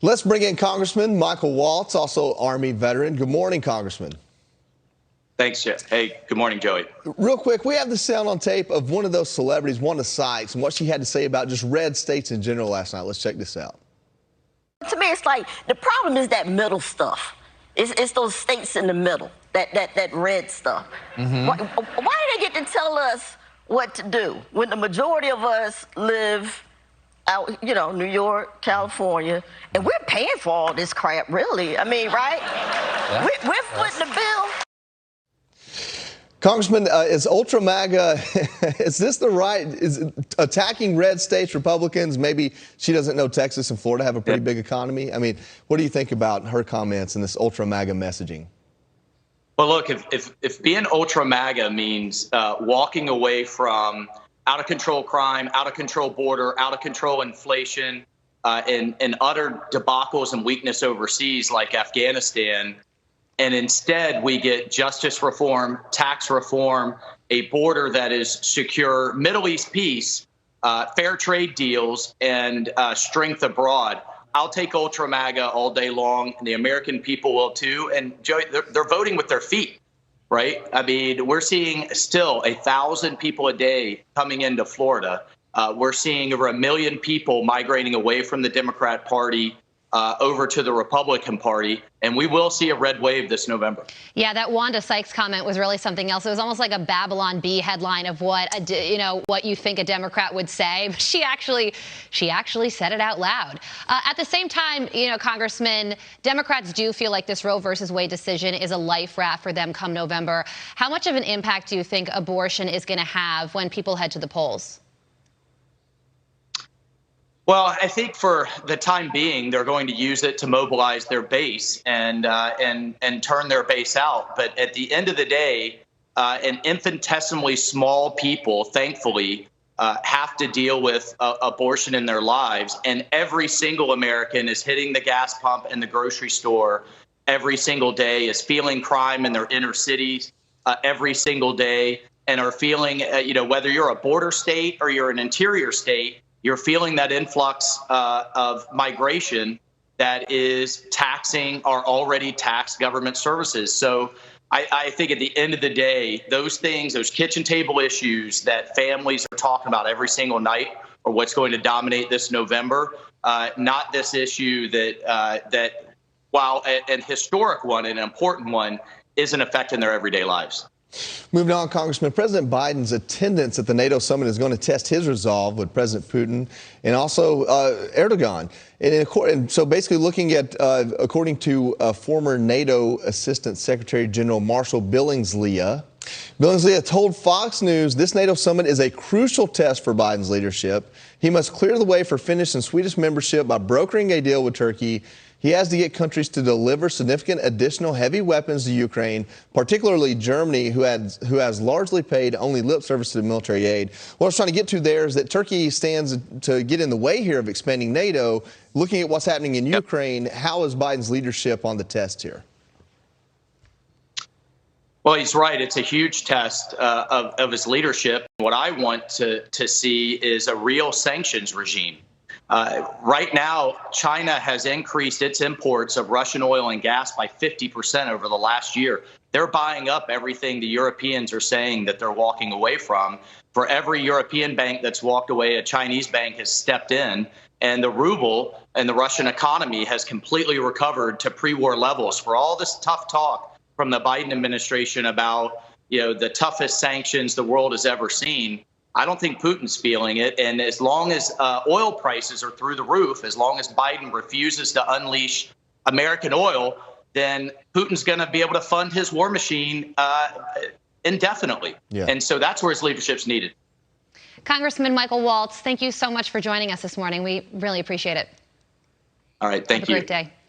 Let's bring in Congressman Michael Waltz, also Army veteran. Good morning, Congressman. Thanks, Jeff. Hey, good morning, Joey. Real quick, we have the sound on tape of one of those celebrities, Wanda Sykes, and what she had to say about just red states in general last night. Let's check this out. To me, it's like the problem is that middle stuff. It's those states in the middle, that red stuff. Why do they get to tell us what to do when the majority of us live out, New York, California, and we're paying for all this crap, really? I mean, right? Yeah. We're footing the bill. Congressman, is Ultra-MAGA, is this the right, is attacking red states, Republicans? Maybe she doesn't know Texas and Florida have a pretty big economy. I mean, what do you think about her comments and this Ultra-MAGA messaging? Well, look, if being Ultra-MAGA means walking away from out-of-control crime, out-of-control border, out-of-control inflation, and utter debacles and weakness overseas like Afghanistan, and instead we get justice reform, tax reform, a border that is secure, Middle East peace, fair trade deals, and strength abroad. I'll take Ultra-MAGA all day long, and the American people will too. And Joey, they're voting with their feet, right? I mean, we're seeing still 1,000 people a day coming into Florida. We're seeing over 1 million people migrating away from the Democrat Party over to the Republican Party, and we will see a red wave this November. Yeah, that Wanda Sykes comment was really something else. It was almost like a Babylon Bee headline of what what you think a Democrat would say. But she actually said it out loud. At the same time, Congressman, Democrats do feel like this Roe versus Wade decision is a life raft for them come November. How much of an impact do you think abortion is going to have when people head to the polls? Well, I think for the time being, they're going to use it to mobilize their base and turn their base out. But at the end of the day, an infinitesimally small people, thankfully, have to deal with abortion in their lives. And every single American is hitting the gas pump in the grocery store every single day, is feeling crime in their inner cities every single day, and are feeling, whether you're a border state or you're an interior state, you're feeling that influx of migration that is taxing our already taxed government services. So I think at the end of the day, those things, those kitchen table issues that families are talking about every single night are what's going to dominate this November, not this issue that while an historic one and an important one, isn't affecting their everyday lives. Moving on, Congressman, President Biden's attendance at the NATO summit is going to test his resolve with President Putin and also Erdogan. And so basically looking at, according to former NATO Assistant Secretary General Marshall Billingslea told Fox News this NATO summit is a crucial test for Biden's leadership. He must clear the way for Finnish and Swedish membership by brokering a deal with Turkey. He has to get countries to deliver significant additional heavy weapons to Ukraine, particularly Germany, who has largely paid only lip service to the military aid. What I was trying to get to there is that Turkey stands to get in the way here of expanding NATO. Looking at what's happening in Ukraine, how is Biden's leadership on the test here? Well, he's right. It's a huge test of his leadership. What I want to see is a real sanctions regime. Right now, China has increased its imports of Russian oil and gas by 50% over the last year. They're buying up everything the Europeans are saying that they're walking away from. For every European bank that's walked away, a Chinese bank has stepped in, and the ruble and the Russian economy has completely recovered to pre-war levels. For all this tough talk from the Biden administration about, the toughest sanctions the world has ever seen, I don't think Putin's feeling it. And as long as oil prices are through the roof, as long as Biden refuses to unleash American oil, then Putin's going to be able to fund his war machine indefinitely. Yeah. And so that's where his leadership's needed. Congressman Michael Waltz, thank you so much for joining us this morning. We really appreciate it. All right. Thank you. Have a great day.